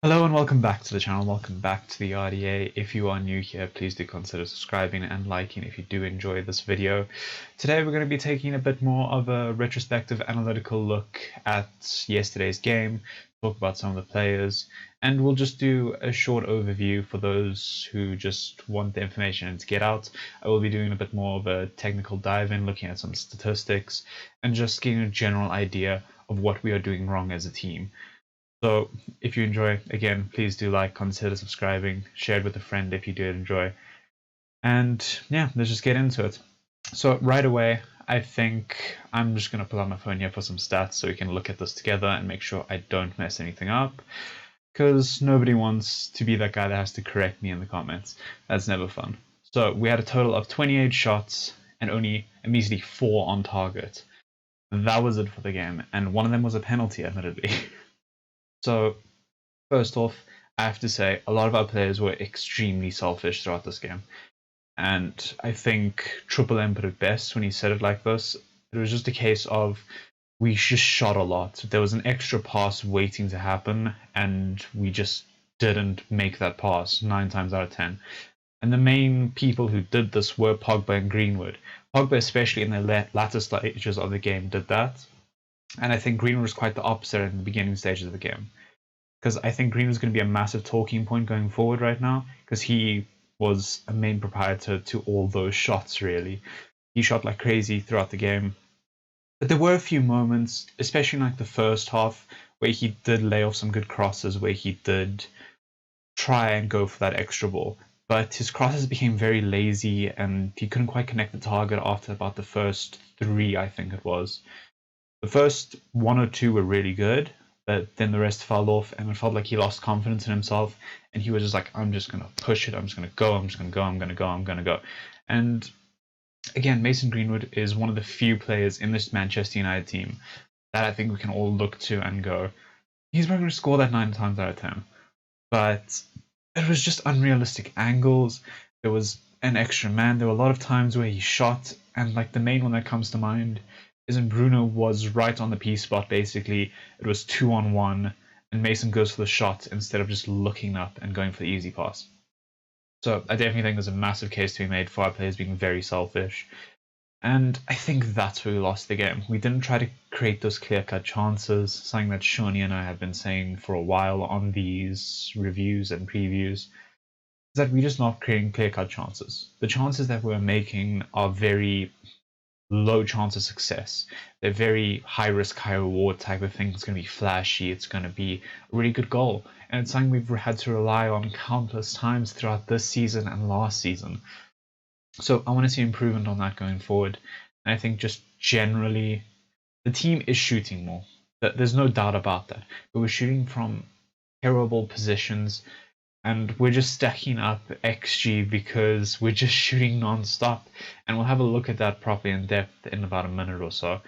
Hello and welcome back to the channel, welcome back to the RDA. If you are new here, please do consider subscribing and liking if you do enjoy this video. Today we're going to be taking a bit more of a retrospective analytical look at yesterday's game, talk about some of the players, and we'll just do a short overview for those who just want the information to get out. I will be doing a bit more of a technical dive in, looking at some statistics, and just getting a general idea of what we are doing wrong as a team. So if you enjoy, again, please do consider subscribing, share it with a friend if you did enjoy. And yeah, let's just get into it. So right away, I think I'm just going to pull out my phone here for some stats so we can look at this together and make sure I don't mess anything up. Because nobody wants to be that guy that has to correct me in the comments. That's never fun. So we had a total of 28 shots and only a measly 4 on target. That was it for the game, and one of them was a penalty, admittedly. So, first off, I have to say, a lot of our players were extremely selfish throughout this game. And I think TrxpleM put it best when he said it like this. It was just a case of we just shot a lot. There was an extra pass waiting to happen, and we just didn't make that pass 9 times out of 10. And the main people who did this were Pogba and Greenwood. Pogba, especially in the latter stages of the game, did that. And I think Greenwood was quite the opposite in the beginning stages of the game. Because I think Greenwood's going to be a massive talking point going forward right now, because he was a main proprietor to all those shots, really. He shot like crazy throughout the game. But there were a few moments, especially in like the first half, where he did lay off some good crosses, where he did try and go for that extra ball. But his crosses became very lazy, and he couldn't quite connect the target after about the first 3, I think it was. The first 1 or 2 were really good, but then the rest fell off, and it felt like he lost confidence in himself, and he was just like, I'm just going to push it, I'm just going to go, I'm just going to go, I'm going to go, I'm going to go. And again, Mason Greenwood is one of the few players in this Manchester United team that I think we can all look to and go, he's probably going to score that 9 times out of 10. But it was just unrealistic angles. There was an extra man. There were a lot of times where he shot, and like the main one that comes to mind isn't Bruno was right on the P spot, basically. It was 2-on-1, and Mason goes for the shot instead of just looking up and going for the easy pass. So I definitely think there's a massive case to be made for our players being very selfish. And I think that's where we lost the game. We didn't try to create those clear-cut chances, something that Shawnee and I have been saying for a while on these reviews and previews, is that we're just not creating clear-cut chances. The chances that we're making are very low chance of success. They're very high risk, high reward type of thing. It's going to be flashy. It's going to be a really good goal. And it's something we've had to rely on countless times throughout this season and last season. So I want to see improvement on that going forward. And I think just generally, the team is shooting more. There's no doubt about that. But we're shooting from terrible positions, and we're just stacking up XG because we're just shooting non-stop. And we'll have a look at that properly in depth in about a minute or so.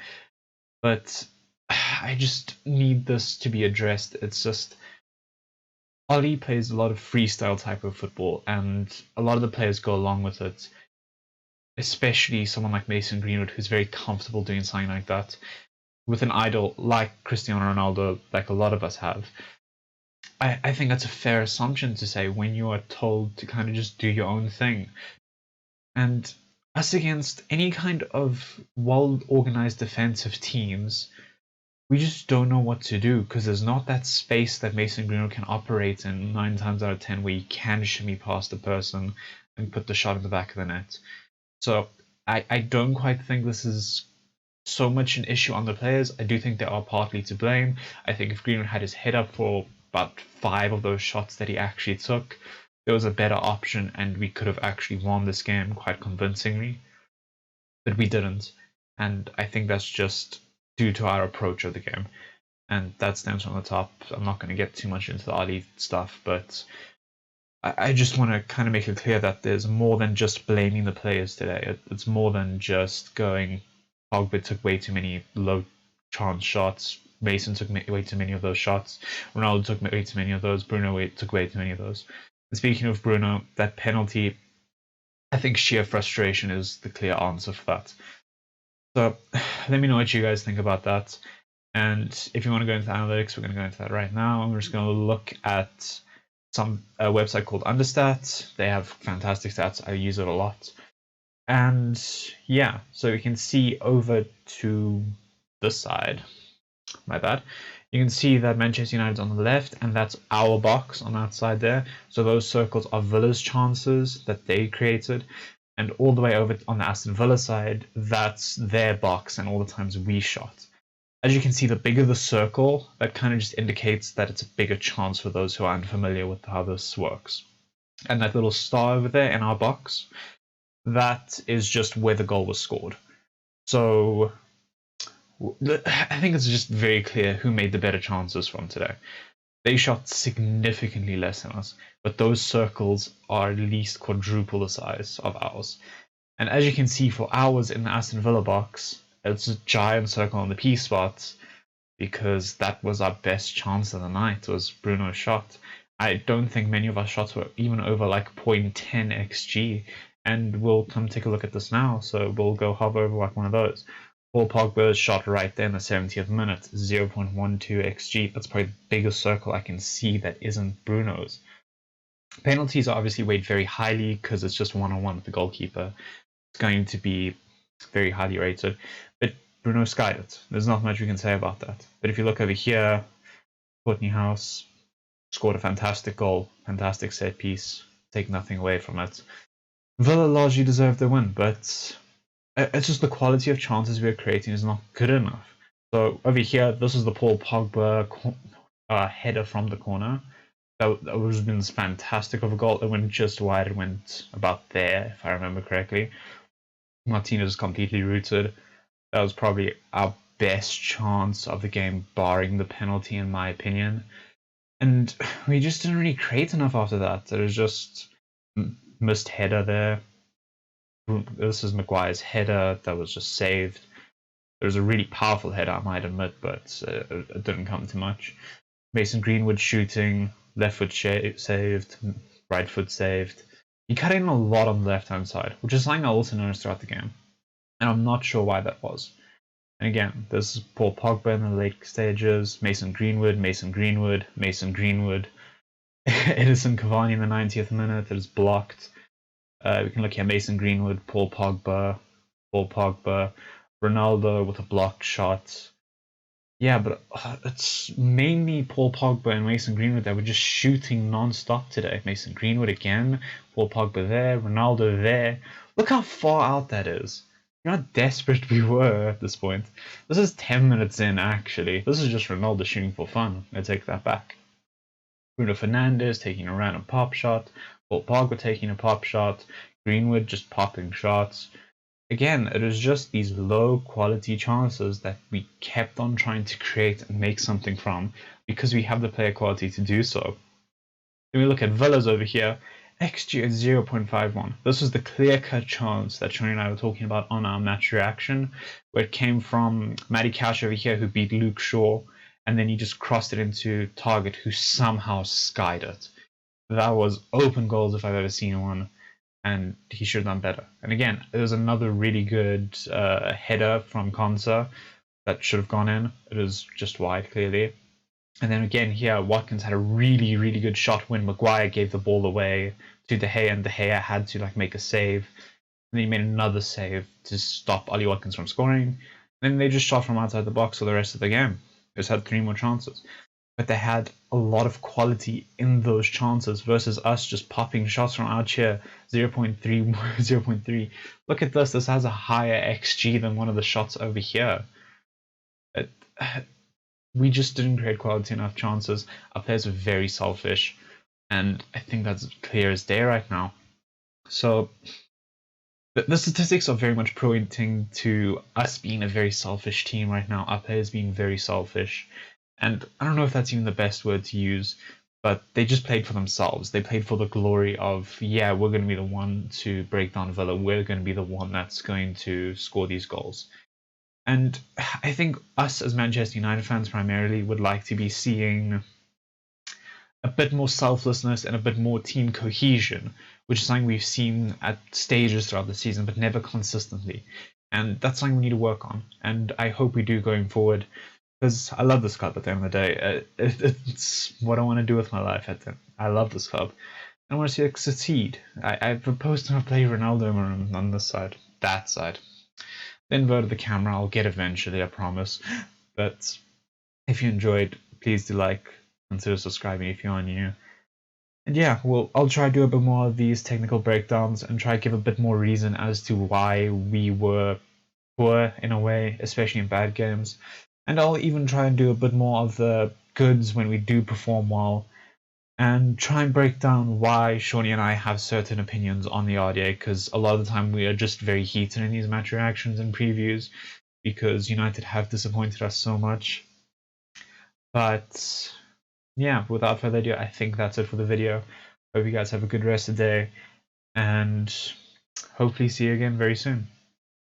But I just need this to be addressed. It's just Oli plays a lot of freestyle type of football, and a lot of the players go along with it. Especially someone like Mason Greenwood, who's very comfortable doing something like that, with an idol like Cristiano Ronaldo, like a lot of us have. I think that's a fair assumption to say when you are told to kind of just do your own thing. And us against any kind of well-organized defensive teams, we just don't know what to do, because there's not that space that Mason Greenwood can operate in 9 times out of 10 where he can shimmy past the person and put the shot in the back of the net. So I don't quite think this is so much an issue on the players. I do think they are partly to blame. I think if Greenwood had his head up for about 5 of those shots that he actually took, there was a better option and we could have actually won this game quite convincingly. But we didn't. And I think that's just due to our approach of the game. And that stems from the top. I'm not going to get too much into the Ali stuff, but I just want to kind of make it clear that there's more than just blaming the players today. It's more than just going, Pogba took way too many low chance shots, Mason took way too many of those shots, Ronaldo took way too many of those, Bruno took way too many of those. And speaking of Bruno, that penalty, I think sheer frustration is the clear answer for that. So let me know what you guys think about that. And if you want to go into analytics, we're going to go into that right now. And we're just going to look at a website called Understat. They have fantastic stats. I use it a lot. And yeah, so we can see over to this side. My bad. You can see that Manchester United's on the left, and that's our box on that side there. So those circles are Villa's chances that they created. And all the way over on the Aston Villa side, that's their box and all the times we shot. As you can see, the bigger the circle, that kind of just indicates that it's a bigger chance for those who are unfamiliar with how this works. And that little star over there in our box, that is just where the goal was scored. So I think it's just very clear who made the better chances from today. They shot significantly less than us, but those circles are at least quadruple the size of ours. And as you can see for ours in the Aston Villa box, it's a giant circle on the P spot because that was our best chance of the night, was Bruno's shot. I don't think many of our shots were even over like 0.10 xg, and we'll come take a look at this now, so we'll go hover over like one of those. Paul Pogba's shot right there in the 70th minute, 0.12 xg. That's probably the biggest circle I can see that isn't Bruno's. Penalties are obviously weighed very highly because it's just one-on-one with the goalkeeper. It's going to be very highly rated, but Bruno skied it. There's not much we can say about that. But if you look over here, Courtney House scored a fantastic goal, fantastic set piece, take nothing away from it. Villa largely deserved the win, but it's just the quality of chances we're creating is not good enough. So over here, this is the Paul Pogba header from the corner. That would have been fantastic of a goal. It went just wide. It went about there, if I remember correctly. Martinez completely rooted. That was probably our best chance of the game, barring the penalty, in my opinion. And we just didn't really create enough after that. There was just missed header there. This is Maguire's header that was just saved. There was a really powerful header, I might admit, but it didn't come to much. Mason Greenwood shooting, left foot saved, right foot saved. He cut in a lot on the left-hand side, which is something I also noticed throughout the game. And I'm not sure why that was. And again, this is Paul Pogba in the late stages, Mason Greenwood, Mason Greenwood, Mason Greenwood. Edison Cavani in the 90th minute, it is blocked. We can look here, Mason Greenwood, Paul Pogba, Ronaldo with a blocked shot. Yeah, but it's mainly Paul Pogba and Mason Greenwood that were just shooting non-stop today. Mason Greenwood again, Paul Pogba there, Ronaldo there. Look how far out that is. You know how desperate we were at this point. This is 10 minutes in, actually. This is just Ronaldo shooting for fun. I take that back. Bruno Fernandes taking a random pop shot. Paul Pogba taking a pop shot. Greenwood just popping shots. Again, it was just these low quality chances that we kept on trying to create and make something from because we have the player quality to do so. Then we look at Villa's over here, XG at 0.51. This was the clear-cut chance that Shoni and I were talking about on our match reaction, where it came from Matty Cash over here who beat Luke Shaw, and then he just crossed it into Target who somehow skied it. That was open goals if I've ever seen one. And he should have done better. And again, there's another really good header from Konsa that should have gone in. It was just wide, clearly. And then again here, Watkins had a really, really good shot when Maguire gave the ball away to De Gea, and De Gea had to make a save. And then he made another save to stop Ollie Watkins from scoring. And then they just shot from outside the box for the rest of the game. They just had 3 more chances. But they had a lot of quality in those chances versus us just popping shots from out here, 0.3, 0.3. Look at this. This has a higher XG than one of the shots over here. We just didn't create quality enough chances. Our players are very selfish, and I think that's clear as day right now. So the statistics are very much pointing to us being a very selfish team right now. Our players being very selfish. And I don't know if that's even the best word to use, but they just played for themselves. They played for the glory of, yeah, we're going to be the one to break down Villa. We're going to be the one that's going to score these goals. And I think us as Manchester United fans primarily would like to be seeing a bit more selflessness and a bit more team cohesion, which is something we've seen at stages throughout the season, but never consistently. And that's something we need to work on. And I hope we do going forward. because I love this club at the end of the day. It's what I want to do with my life. I love this club. I want to see it succeed. I propose to play Ronaldo on this side, that side. The invert of the camera I'll get eventually, I promise. But if you enjoyed, please do like, consider subscribing if you are new. And yeah, well, I'll try to do a bit more of these technical breakdowns and try to give a bit more reason as to why we were poor in a way, especially in bad games. And I'll even try and do a bit more of the goods when we do perform well, and try and break down why Shawnee and I have certain opinions on the RDA, because a lot of the time we are just very heated in these match reactions and previews because United have disappointed us so much. But yeah, without further ado, I think that's it for the video. Hope you guys have a good rest of the day, and hopefully see you again very soon.